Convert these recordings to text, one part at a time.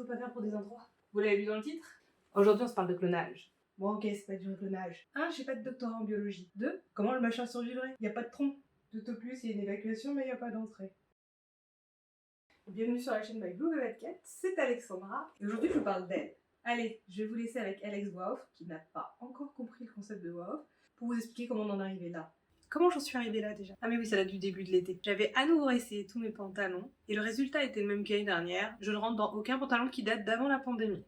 faut pas faire pour des endroits. Vous l'avez vu dans le titre? Aujourd'hui, on se parle de clonage. Bon, ok, c'est pas du clonage. 1, j'ai pas de doctorat en biologie. 2, comment le machin survivrait? Y a pas de tronc. Tout au plus, il y a une évacuation, mais y a pas d'entrée. Bienvenue sur la chaîne by Blue Velvet Cat, c'est Alexandra. Et aujourd'hui, je vous parle d'elle. Allez, je vais vous laisser avec Alex Waouf, qui n'a pas encore compris le concept de Waouf, pour vous expliquer comment on en est arrivé là. Comment j'en suis arrivée là déjà? Ah mais oui, ça date du début de l'été. J'avais à nouveau essayé tous mes pantalons, et le résultat était le même que l'année dernière. Je ne rentre dans aucun pantalon qui date d'avant la pandémie.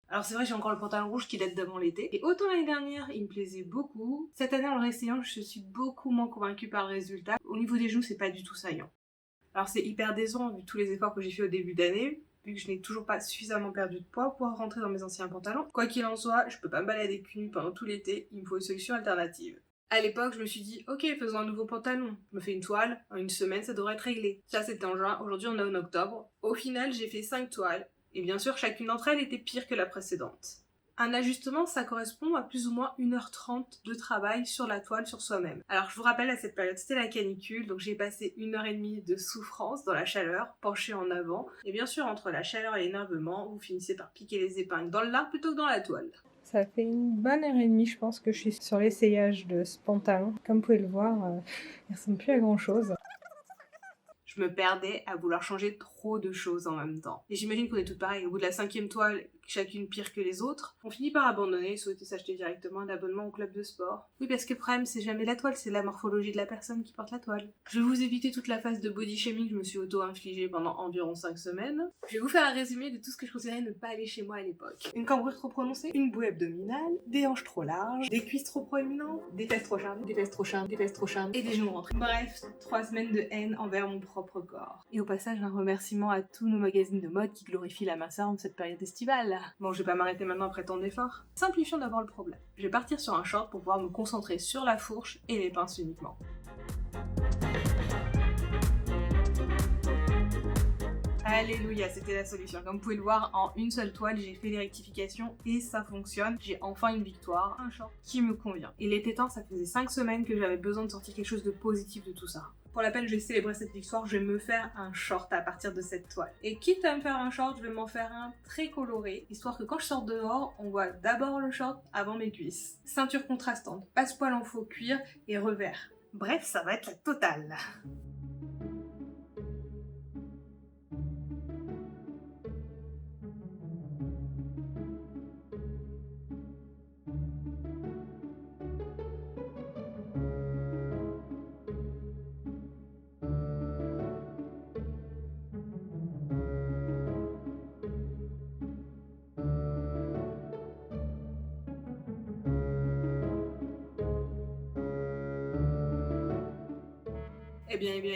Alors c'est vrai, j'ai encore le pantalon rouge qui date d'avant l'été. Et autant l'année dernière, il me plaisait beaucoup. Cette année, en le réessayant, je suis beaucoup moins convaincue par le résultat. Au niveau des genoux, c'est pas du tout saillant. Alors c'est hyper décevant vu tous les efforts que j'ai fait au début d'année, vu que je n'ai toujours pas suffisamment perdu de poids pour rentrer dans mes anciens pantalons. Quoi qu'il en soit, je peux pas me balader cul nu pendant tout l'été, il me faut une solution alternative. À l'époque, je me suis dit, ok, faisons un nouveau pantalon. Je me fais une toile, en une semaine, ça devrait être réglé. Ça, c'était en juin, aujourd'hui on est en octobre. Au final, j'ai fait 5 toiles, et bien sûr, chacune d'entre elles était pire que la précédente. Un ajustement, ça correspond à plus ou moins 1h30 de travail sur la toile sur soi-même. Alors je vous rappelle, à cette période, c'était la canicule, donc j'ai passé 1h30 de souffrance dans la chaleur, penchée en avant. Et bien sûr, entre la chaleur et l'énervement, vous finissez par piquer les épingles dans le lard plutôt que dans la toile. Ça fait une bonne heure et demie, je pense, que je suis sur l'essayage de ce pantalon. Comme vous pouvez le voir, il ressemble plus à grand chose. Je me perdais à vouloir changer trop de choses en même temps. Et j'imagine qu'on est toutes pareilles. Au bout de la 5e toile, chacune pire que les autres, on finit par abandonner et souhaiter s'acheter directement un abonnement au club de sport. Oui, parce que le problème, c'est jamais la toile, c'est la morphologie de la personne qui porte la toile. Je vais vous éviter toute la phase de body shaming que je me suis auto-infligée pendant environ 5 semaines. Je vais vous faire un résumé de tout ce que je considérais ne pas aller chez moi à l'époque. Une cambrure trop prononcée, une bouée abdominale, des hanches trop larges, des cuisses trop proéminentes, des fesses trop charnues, des fesses trop charnues, des fesses trop charnues, et des genoux rentrés. Bref, 3 semaines de haine envers mon propre corps. Et au passage, un remerciement à tous nos magazines de mode qui glorifient la minceur en cette période estivale. Bon, je vais pas m'arrêter maintenant après tant d'efforts. Simplifions d'abord le problème. Je vais partir sur un short pour pouvoir me concentrer sur la fourche et les pinces uniquement. Alléluia, c'était la solution. Comme vous pouvez le voir, en une seule toile, j'ai fait les rectifications et ça fonctionne. J'ai enfin une victoire, un short qui me convient. Il était temps, ça faisait 5 semaines que j'avais besoin de sortir quelque chose de positif de tout ça. Pour la peine, je vais célébrer cette victoire, je vais me faire un short à partir de cette toile. Et quitte à me faire un short, je vais m'en faire un très coloré, histoire que quand je sors dehors, on voit d'abord le short avant mes cuisses. Ceinture contrastante, passepoil en faux cuir et revers. Bref, ça va être la totale.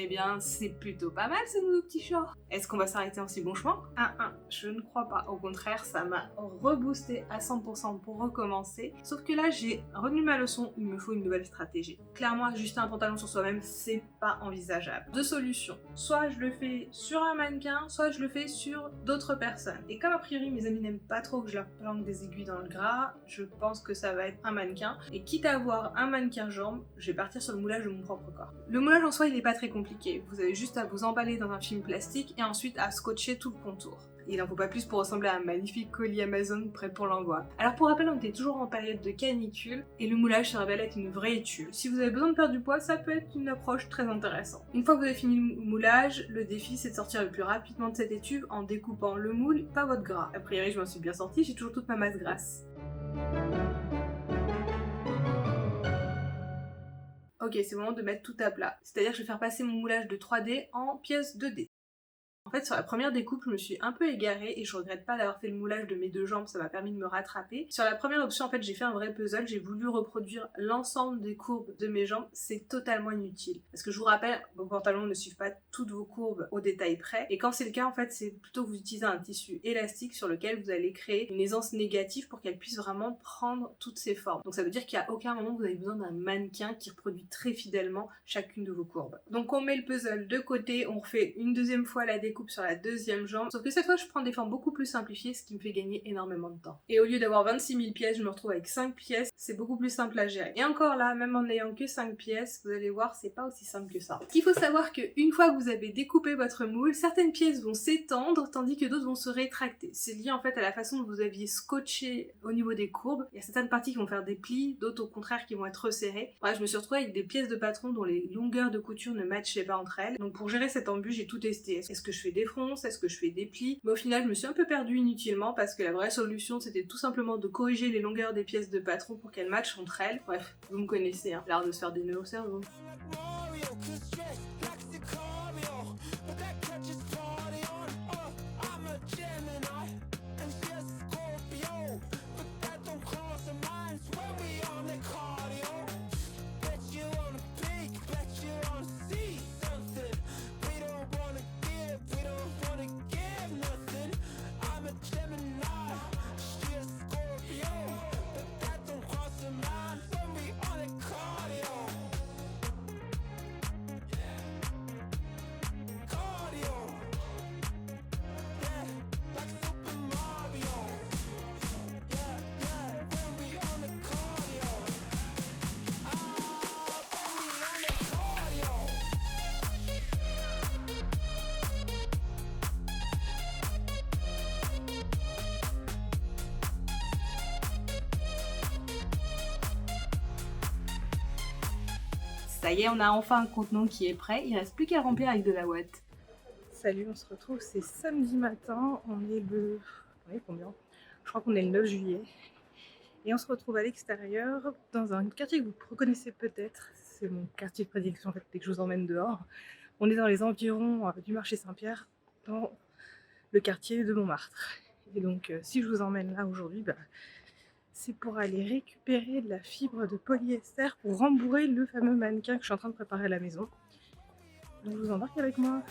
Eh bien, c'est plutôt pas mal ce nouveau petit short. Est-ce qu'on va s'arrêter en si bon chemin? Je ne crois pas. Au contraire, ça m'a reboosté à 100% pour recommencer. Sauf que là, j'ai retenu ma leçon, il me faut une nouvelle stratégie. Clairement, ajuster un pantalon sur soi-même, c'est pas envisageable. Deux solutions. Soit je le fais sur un mannequin, soit je le fais sur d'autres personnes. Et comme a priori, mes amis n'aiment pas trop que je leur plante des aiguilles dans le gras, je pense que ça va être un mannequin. Et quitte à avoir un mannequin jambe, je vais partir sur le moulage de mon propre corps. Le moulage en soi, il est pas très compliqué. Vous avez juste à vous emballer dans un film plastique et ensuite à scotcher tout le contour. Il n'en faut pas plus pour ressembler à un magnifique colis Amazon prêt pour l'envoi. Alors pour rappel, on était toujours en période de canicule et le moulage se révèle être une vraie étude. Si vous avez besoin de perdre du poids, ça peut être une approche très intéressante. Une fois que vous avez fini le moulage, le défi c'est de sortir le plus rapidement de cette étuve en découpant le moule, pas votre gras. A priori, je m'en suis bien sortie, j'ai toujours toute ma masse grasse. Ok, c'est le moment de mettre tout à plat. C'est-à-dire que je vais faire passer mon moulage de 3D en pièces 2D. En fait, sur la première découpe, je me suis un peu égarée et je regrette pas d'avoir fait le moulage de mes 2 jambes, ça m'a permis de me rattraper. Sur la première option, en fait, j'ai fait un vrai puzzle, j'ai voulu reproduire l'ensemble des courbes de mes jambes, c'est totalement inutile. Parce que je vous rappelle, vos pantalons ne suivent pas toutes vos courbes au détail près, et quand c'est le cas, en fait, c'est plutôt que vous utilisez un tissu élastique sur lequel vous allez créer une aisance négative pour qu'elle puisse vraiment prendre toutes ses formes. Donc ça veut dire qu'à aucun moment vous avez besoin d'un mannequin qui reproduit très fidèlement chacune de vos courbes. Donc on met le puzzle de côté, on refait une deuxième fois la découpe découpe sur la deuxième jambe. Sauf que cette fois, je prends des formes beaucoup plus simplifiées, ce qui me fait gagner énormément de temps. Et au lieu d'avoir 26 000 pièces, je me retrouve avec 5 pièces. C'est beaucoup plus simple à gérer. Et encore là, même en n'ayant que 5 pièces, vous allez voir, c'est pas aussi simple que ça. Il faut savoir qu'une fois que vous avez découpé votre moule, certaines pièces vont s'étendre, tandis que d'autres vont se rétracter. C'est lié en fait à la façon dont vous aviez scotché au niveau des courbes. Il y a certaines parties qui vont faire des plis, d'autres au contraire qui vont être resserrées. Bref, je me suis retrouvée avec des pièces de patron dont les longueurs de couture ne matchaient pas entre elles. Donc pour gérer cet embûche, j'ai tout testé. Est-ce que je fais des fronces? Est-ce que je fais des plis? Mais au final, je me suis un peu perdue inutilement parce que la vraie solution, c'était tout simplement de corriger les longueurs des pièces de patron pour qu'elles matchent entre elles. Bref, vous me connaissez, hein, l'art de se faire des nœuds au cerveau. Ça y est, on a enfin un contenant qui est prêt, il reste plus qu'à le remplir avec de la ouate. Salut, on se retrouve, c'est samedi matin, on est le... On est combien? Je crois qu'on est le 9 juillet. Et on se retrouve à l'extérieur, dans un quartier que vous reconnaissez peut-être. C'est mon quartier de prédilection en fait, dès que je vous emmène dehors. On est dans les environs du marché Saint-Pierre, dans le quartier de Montmartre. Et donc, si je vous emmène là aujourd'hui, c'est pour aller récupérer de la fibre de polyester pour rembourrer le fameux mannequin que je suis en train de préparer à la maison. Donc, je vous embarque avec moi.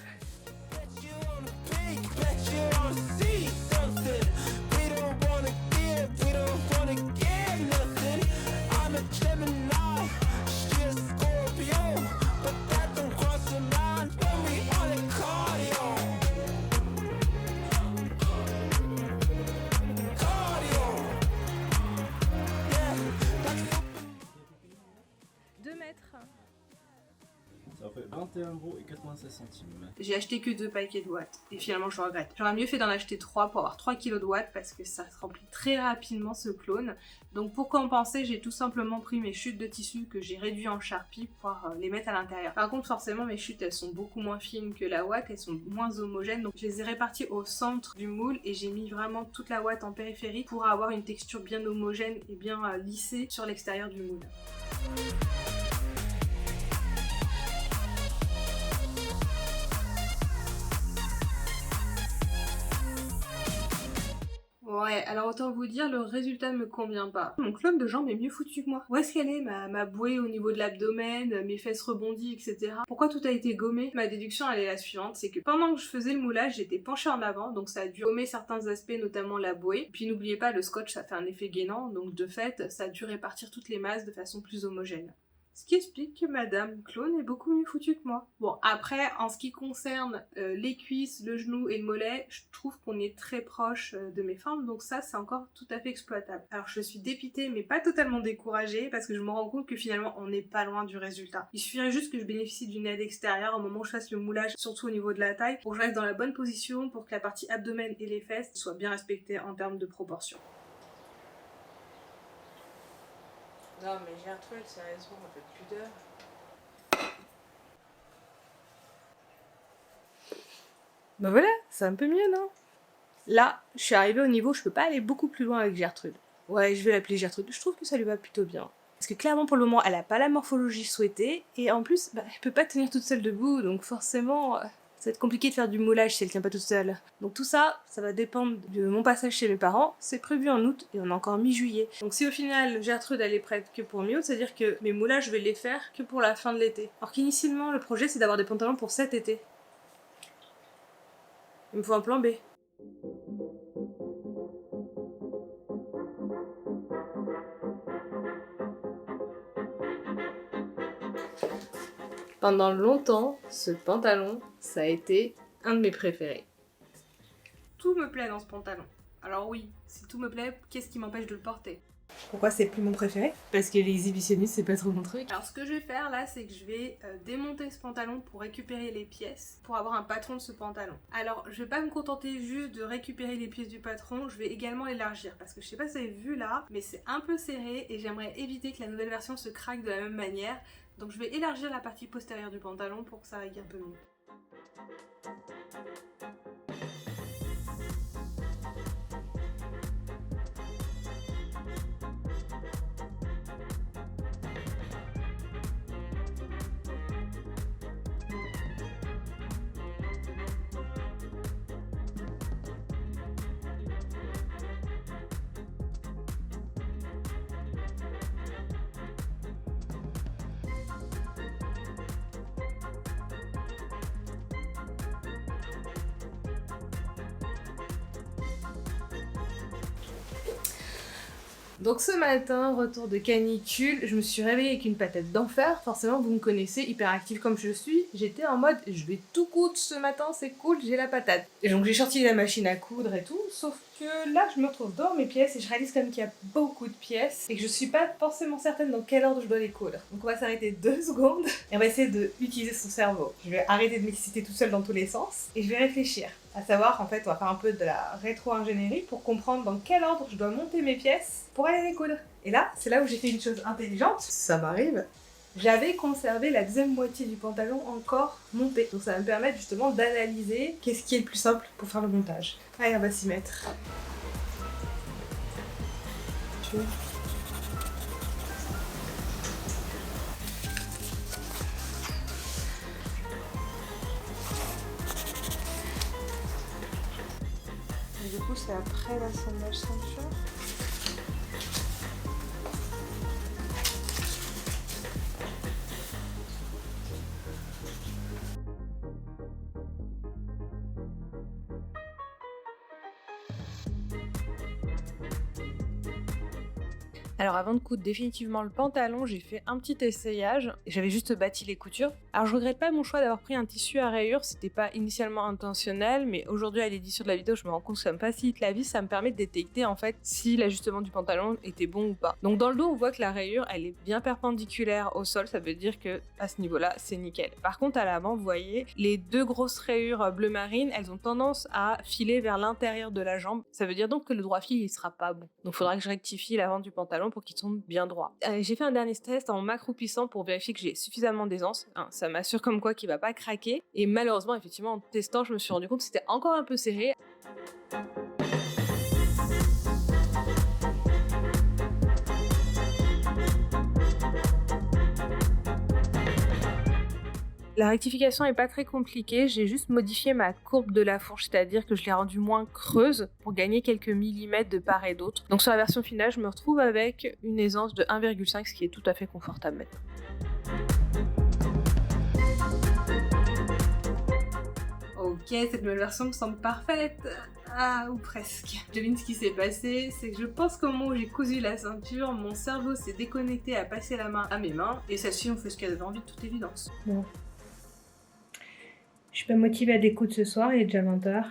Ça fait 21,96 €. J'ai acheté que 2 paquets de watts et finalement je regrette. J'aurais mieux fait d'en acheter 3 pour avoir 3 kg de watts parce que ça se remplit très rapidement ce clone. Donc pour compenser, j'ai tout simplement pris mes chutes de tissu que j'ai réduit en charpie pour les mettre à l'intérieur. Par contre forcément mes chutes elles sont beaucoup moins fines que la ouate, elles sont moins homogènes, donc je les ai réparties au centre du moule et j'ai mis vraiment toute la ouate en périphérie pour avoir une texture bien homogène et bien lissée sur l'extérieur du moule. Ouais, alors autant vous dire, le résultat me convient pas. Mon clone de jambe est mieux foutu que moi. Où est-ce qu'elle est ma bouée au niveau de l'abdomen, mes fesses rebondies, etc. Pourquoi tout a été gommé? Ma déduction elle est la suivante, c'est que pendant que je faisais le moulage, j'étais penchée en avant, donc ça a dû gommer certains aspects, notamment la bouée. Puis n'oubliez pas, le scotch ça fait un effet gainant, donc de fait, ça a dû répartir toutes les masses de façon plus homogène. Ce qui explique que Madame Clone est beaucoup mieux foutue que moi. Bon, après, en ce qui concerne les cuisses, le genou et le mollet, je trouve qu'on est très proche de mes formes, donc ça, c'est encore tout à fait exploitable. Alors, je suis dépitée, mais pas totalement découragée, parce que je me rends compte que finalement, on n'est pas loin du résultat. Il suffirait juste que je bénéficie d'une aide extérieure au moment où je fasse le moulage, surtout au niveau de la taille, pour que je reste dans la bonne position, pour que la partie abdomen et les fesses soient bien respectées en termes de proportion. Non mais Gertrude, sérieusement, on fait plus d'heures. Bah voilà, c'est un peu mieux, non? Là, je suis arrivée au niveau où je peux pas aller beaucoup plus loin avec Gertrude. Ouais, je vais l'appeler Gertrude, je trouve que ça lui va plutôt bien. Parce que clairement, pour le moment, elle a pas la morphologie souhaitée, et en plus, elle peut pas tenir toute seule debout, donc forcément... Ça va être compliqué de faire du moulage si elle tient pas toute seule. Donc tout ça, ça va dépendre de mon passage chez mes parents. C'est prévu en août et on est encore mi-juillet. Donc si au final Gertrude elle est prête que pour mi-août, c'est-à-dire que mes moulages je vais les faire que pour la fin de l'été. Alors qu'initialement le projet c'est d'avoir des pantalons pour cet été. Il me faut un plan B. Pendant longtemps, ce pantalon, ça a été Un de mes préférés. Tout me plaît dans ce pantalon. Alors oui, si tout me plaît, qu'est-ce qui m'empêche de le porter? Pourquoi c'est plus mon préféré? Parce que l'exhibitionniste, c'est pas trop mon truc. Alors ce que je vais faire là, c'est que je vais démonter ce pantalon pour récupérer les pièces, pour avoir un patron de ce pantalon. Alors je vais pas me contenter juste de récupérer les pièces du patron, je vais également l'élargir. Parce que je sais pas si vous avez vu là, mais c'est un peu serré et j'aimerais éviter que la nouvelle version se craque de la même manière. Donc je vais élargir la partie postérieure du pantalon pour que ça aille un peu mieux. Donc ce matin, retour de canicule, je me suis réveillée avec une patate d'enfer. Forcément, vous me connaissez, hyperactive comme je suis. J'étais en mode, je vais tout coudre ce matin, c'est cool, j'ai la patate. Et donc j'ai sorti la machine à coudre et tout, sauf que là, je me retrouve dans mes pièces et je réalise quand même qu'il y a beaucoup de pièces et que je suis pas forcément certaine dans quel ordre je dois les coudre. Donc on va s'arrêter 2 secondes et on va essayer d'utiliser son cerveau. Je vais arrêter de m'exciter toute seule dans tous les sens et je vais réfléchir. À savoir, en fait, on va faire un peu de la rétro-ingénierie pour comprendre dans quel ordre je dois monter mes pièces pour aller les coudre. Et là, c'est là où j'ai fait une chose intelligente. Ça m'arrive. J'avais conservé la deuxième moitié du pantalon encore montée. Donc ça va me permettre justement d'analyser qu'est-ce qui est le plus simple pour faire le montage. Allez, on va s'y mettre. Du coup, c'est après l'assemblage ceinture. Alors avant de coudre définitivement le pantalon, j'ai fait un petit essayage. J'avais juste bâti les coutures. Alors je regrette pas mon choix d'avoir pris un tissu à rayures, c'était pas initialement intentionnel, mais aujourd'hui à l'édition de la vidéo, je me rends compte que ça me facilite la vie, ça me permet de détecter en fait si l'ajustement du pantalon était bon ou pas. Donc dans le dos, on voit que la rayure, elle est bien perpendiculaire au sol, ça veut dire que à ce niveau-là, c'est nickel. Par contre, à l'avant, vous voyez, les 2 grosses rayures bleu marine, elles ont tendance à filer vers l'intérieur de la jambe. Ça veut dire donc que le droit fil, il sera pas bon. Donc il faudra que je rectifie l'avant du pantalon pour qu'il tombe bien droit. J'ai fait un dernier test en m'accroupissant pour vérifier que j'ai suffisamment d'aisance. Ça m'assure comme quoi qu'il va pas craquer. Et malheureusement, effectivement, en testant, je me suis rendu compte que c'était encore un peu serré. La rectification est pas très compliquée, j'ai juste modifié ma courbe de la fourche, c'est-à-dire que je l'ai rendue moins creuse pour gagner quelques millimètres de part et d'autre. Donc sur la version finale, je me retrouve avec une aisance de 1,5, ce qui est tout à fait confortable maintenant. Ok, cette nouvelle version me semble parfaite. Ah, ou presque. Devine ce qui s'est passé, c'est que je pense qu'au moment où j'ai cousu la ceinture, mon cerveau s'est déconnecté à passer la main à mes mains, et celle-ci on fait ce qu'elle avait envie de toute évidence. Bon. Je suis pas motivée à découdre ce soir, il est déjà 20h.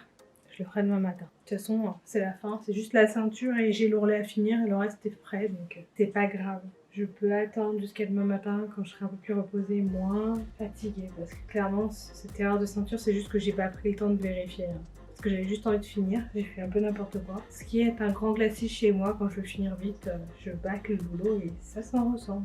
Je le ferai demain matin. De toute façon, c'est la fin, c'est juste la ceinture et j'ai l'ourlet à finir et le reste est prêt, donc c'est pas grave. Je peux attendre jusqu'à demain matin quand je serai un peu plus reposée, moins fatiguée. Parce que clairement, cette erreur de ceinture, c'est juste que j'ai pas pris le temps de vérifier. Parce que j'avais juste envie de finir, j'ai fait un peu n'importe quoi. Ce qui est un grand classique chez moi, quand je veux finir vite, je bâcle le boulot et ça s'en ressent.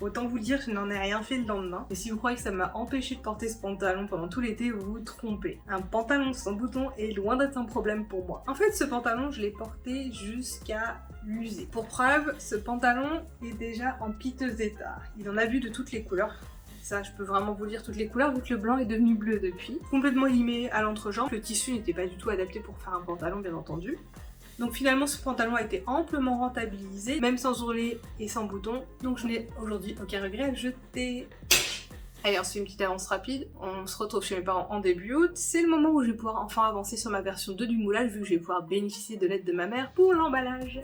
Autant vous le dire, je n'en ai rien fait le lendemain. Et si vous croyez que ça m'a empêché de porter ce pantalon pendant tout l'été, vous vous trompez. Un pantalon sans bouton est loin d'être un problème pour moi. En fait, ce pantalon, je l'ai porté jusqu'à l'user. Pour preuve, ce pantalon est déjà en piteux état. Il en a vu de toutes les couleurs. Ça, je peux vraiment vous dire toutes les couleurs, vu que le blanc est devenu bleu depuis. Complètement limé à l'entrejambe. Le tissu n'était pas du tout adapté pour faire un pantalon, bien entendu. Donc finalement, ce pantalon a été amplement rentabilisé, même sans ourlet et sans bouton. Donc je n'ai aujourd'hui aucun regret à le jeter. Allez, on se fait une petite avance rapide. On se retrouve chez mes parents en début août. C'est le moment où je vais pouvoir enfin avancer sur ma version 2 du moulage, vu que je vais pouvoir bénéficier de l'aide de ma mère pour l'emballage.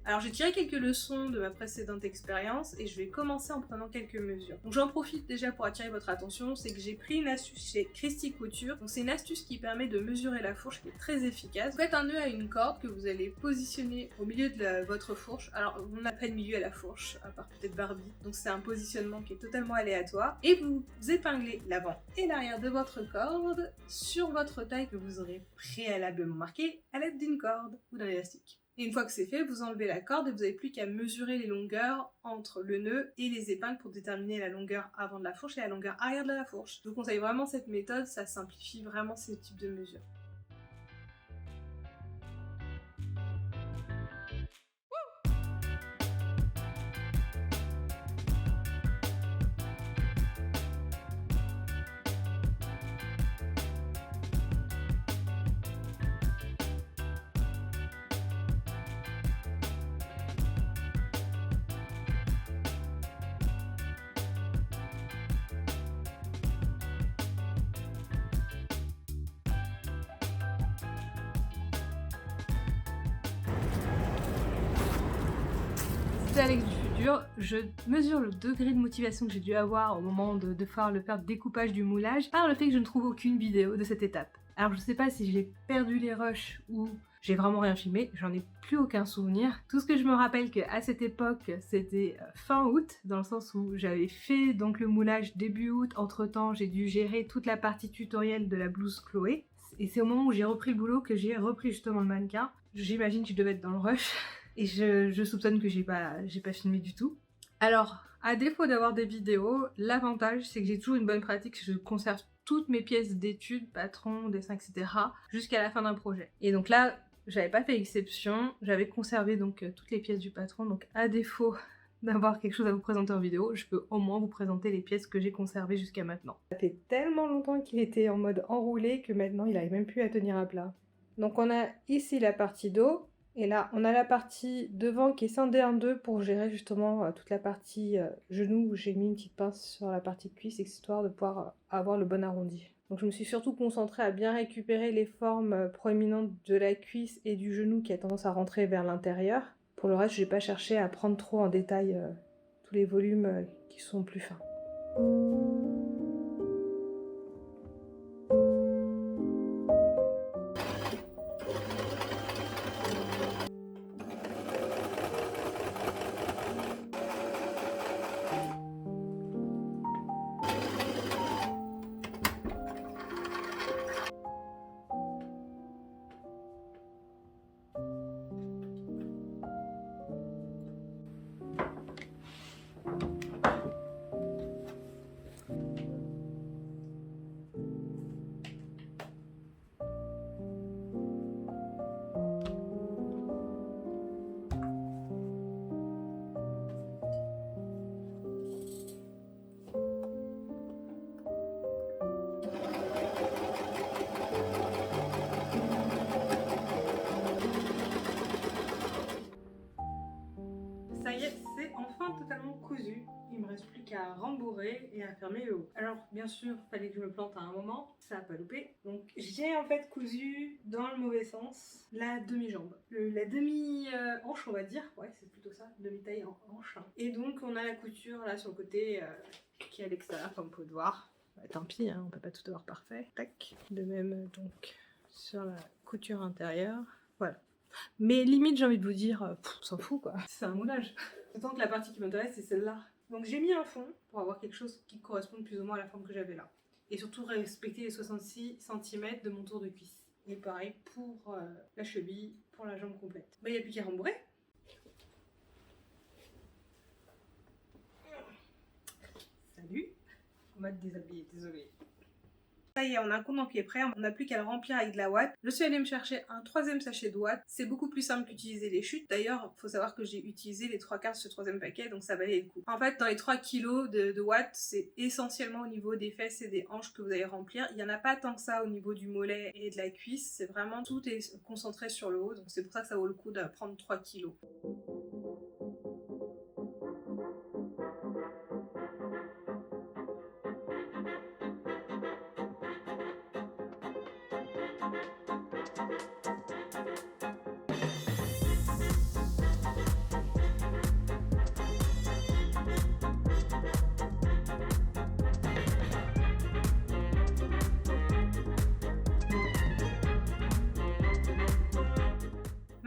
Alors j'ai tiré quelques leçons de ma précédente expérience et je vais commencer en prenant quelques mesures. Donc j'en profite déjà pour attirer votre attention, c'est que j'ai pris une astuce chez Christy Couture. Donc c'est une astuce qui permet de mesurer la fourche qui est très efficace. Vous faites un nœud à une corde que vous allez positionner au milieu de votre fourche. Alors on n'a pas de milieu à la fourche, à part peut-être Barbie. Donc c'est un positionnement qui est totalement aléatoire. Et vous épinglez l'avant et l'arrière de votre corde sur votre taille que vous aurez préalablement marquée à l'aide d'une corde ou d'un élastique. Et une fois que c'est fait, vous enlevez la corde et vous n'avez plus qu'à mesurer les longueurs entre le nœud et les épingles pour déterminer la longueur avant de la fourche et la longueur arrière de la fourche. Je vous conseille vraiment cette méthode, ça simplifie vraiment ce type de mesures. Alex du futur, je mesure le degré de motivation que j'ai dû avoir au moment de faire le découpage du moulage par le fait que je ne trouve aucune vidéo de cette étape. Alors je sais pas si j'ai perdu les rushs ou j'ai vraiment rien filmé, j'en ai plus aucun souvenir. Tout ce que je me rappelle qu'à cette époque c'était fin août, dans le sens où j'avais fait donc le moulage début août, entre temps j'ai dû gérer toute la partie tutoriel de la blouse Chloé. Et c'est au moment où j'ai repris le boulot que j'ai repris justement le mannequin. J'imagine que je devais être dans le rush. Et je soupçonne que j'ai pas filmé du tout. Alors, à défaut d'avoir des vidéos, l'avantage c'est que j'ai toujours une bonne pratique, je conserve toutes mes pièces d'études, patron, dessin, etc. jusqu'à la fin d'un projet. Et donc là, j'avais pas fait exception, j'avais conservé donc toutes les pièces du patron, donc à défaut d'avoir quelque chose à vous présenter en vidéo, je peux au moins vous présenter les pièces que j'ai conservées jusqu'à maintenant. Ça fait tellement longtemps qu'il était en mode enroulé que maintenant il n'arrive même plus à tenir à plat. Donc on a ici la partie dos. Et là, on a la partie devant qui est scindée en deux pour gérer justement toute la partie genou où j'ai mis une petite pince sur la partie cuisse, histoire de pouvoir avoir le bon arrondi. Donc je me suis surtout concentrée à bien récupérer les formes proéminentes de la cuisse et du genou qui a tendance à rentrer vers l'intérieur. Pour le reste, je n'ai pas cherché à prendre trop en détail tous les volumes qui sont plus fins. Ça y est, c'est enfin totalement cousu. Il me reste plus qu'à rembourrer et à fermer le haut. Alors bien sûr, fallait que je me plante à un moment, ça a pas loupé. Donc j'ai en fait cousu dans le mauvais sens la demi-jambe. La demi-hanche on va dire, ouais c'est plutôt ça, demi-taille en hanche. Et donc on a la couture là sur le côté qui est à l'extérieur comme vous pouvez le voir. Bah, tant pis, hein, on peut pas tout avoir parfait. Tac. De même donc sur la couture intérieure, voilà. Mais limite j'ai envie de vous dire, on s'en fout quoi, c'est un moulage. D'autant que la partie qui m'intéresse c'est celle-là. Donc j'ai mis un fond pour avoir quelque chose qui corresponde plus ou moins à la forme que j'avais là. Et surtout respecter les 66 cm de mon tour de cuisse. Et pareil pour la cheville, pour la jambe complète. Bah il n'y a plus qu'à rembourrer. Salut. On va te déshabiller, désolé. Ça y est, on a un contenant qui est prêt, on n'a plus qu'à le remplir avec de la ouate. Je suis allée me chercher un troisième sachet de ouate. C'est beaucoup plus simple qu'utiliser les chutes. D'ailleurs, il faut savoir que j'ai utilisé les 3/4 de ce troisième paquet, donc ça valait le coup. En fait, dans les 3 kilos de ouate, c'est essentiellement au niveau des fesses et des hanches que vous allez remplir. Il n'y en a pas tant que ça au niveau du mollet et de la cuisse. C'est vraiment, tout est concentré sur le haut, donc c'est pour ça que ça vaut le coup de prendre 3 kilos.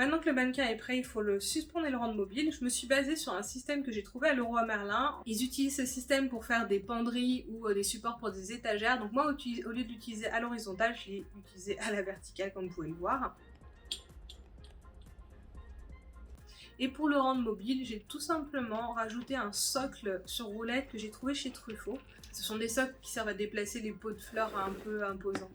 Maintenant que le mannequin est prêt, il faut le suspendre et le rendre mobile. Je me suis basée sur un système que j'ai trouvé à Leroy Merlin. Ils utilisent ce système pour faire des penderies ou des supports pour des étagères. Donc moi, au lieu de l'utiliser à l'horizontale, je l'ai utilisé à la verticale comme vous pouvez le voir. Et pour le rendre mobile, j'ai tout simplement rajouté un socle sur roulette que j'ai trouvé chez Truffaut. Ce sont des socles qui servent à déplacer les pots de fleurs un peu imposants.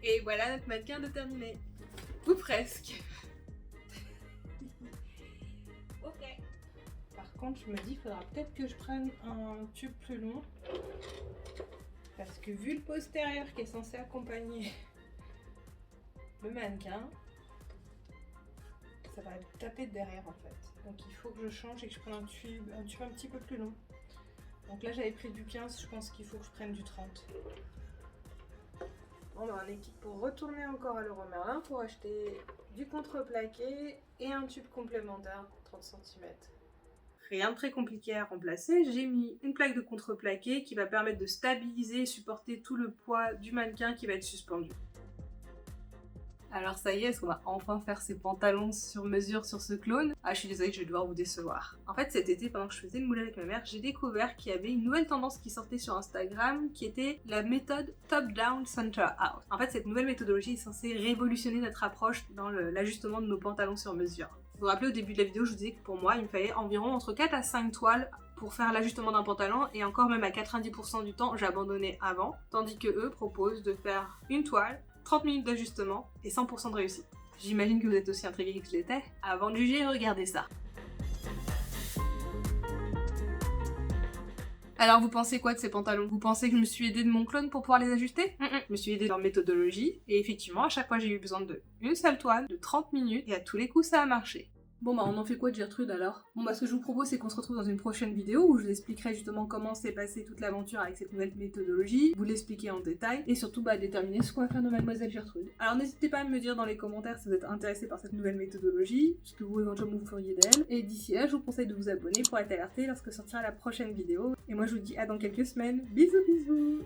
Et voilà notre mannequin de terminé. Ou presque. Ok. Par contre, je me dis qu'il faudra peut-être que je prenne un tube plus long. Parce que vu le postérieur qui est censé accompagner le mannequin, ça va taper de derrière en fait. Donc il faut que je change et que je prenne un tube un petit peu plus long. Donc là j'avais pris du 15, je pense qu'il faut que je prenne du 30. On a un équipe pour retourner encore à Leroy Merlin pour acheter du contreplaqué et un tube complémentaire 30 cm. Rien de très compliqué à remplacer, j'ai mis une plaque de contreplaqué qui va permettre de stabiliser et supporter tout le poids du mannequin qui va être suspendu. Alors ça y est, est-ce qu'on va enfin faire ses pantalons sur mesure sur ce clone? Ah, je suis désolée, je vais devoir vous décevoir. En fait, cet été, pendant que je faisais le moulin avec ma mère, j'ai découvert qu'il y avait une nouvelle tendance qui sortait sur Instagram, qui était la méthode top-down, center-out. En fait, cette nouvelle méthodologie est censée révolutionner notre approche dans l'ajustement de nos pantalons sur mesure. Vous vous rappelez, au début de la vidéo, je vous disais que pour moi, il me fallait environ entre 4 à 5 toiles pour faire l'ajustement d'un pantalon, et encore même à 90% du temps, j'abandonnais avant, tandis que eux proposent de faire une toile, 30 minutes d'ajustement et 100% de réussite. J'imagine que vous êtes aussi intrigués que je l'étais. Avant de juger, regardez ça. Alors vous pensez quoi de ces pantalons? Vous pensez que je me suis aidée de mon clone pour pouvoir les ajuster? Je me suis aidée de leur méthodologie, et effectivement à chaque fois j'ai eu besoin d'une seule toile, de 30 minutes, et à tous les coups ça a marché. Bon bah on en fait quoi de Gertrude alors? Bon bah ce que je vous propose c'est qu'on se retrouve dans une prochaine vidéo où je vous expliquerai justement comment s'est passée toute l'aventure avec cette nouvelle méthodologie, vous l'expliquer en détail et surtout bah déterminer ce qu'on va faire de Mademoiselle Gertrude. Alors n'hésitez pas à me dire dans les commentaires si vous êtes intéressé par cette nouvelle méthodologie, ce que vous éventuellement vous feriez d'elle, et d'ici là je vous conseille de vous abonner pour être alerté lorsque sortira la prochaine vidéo, et moi je vous dis à dans quelques semaines, bisous bisous.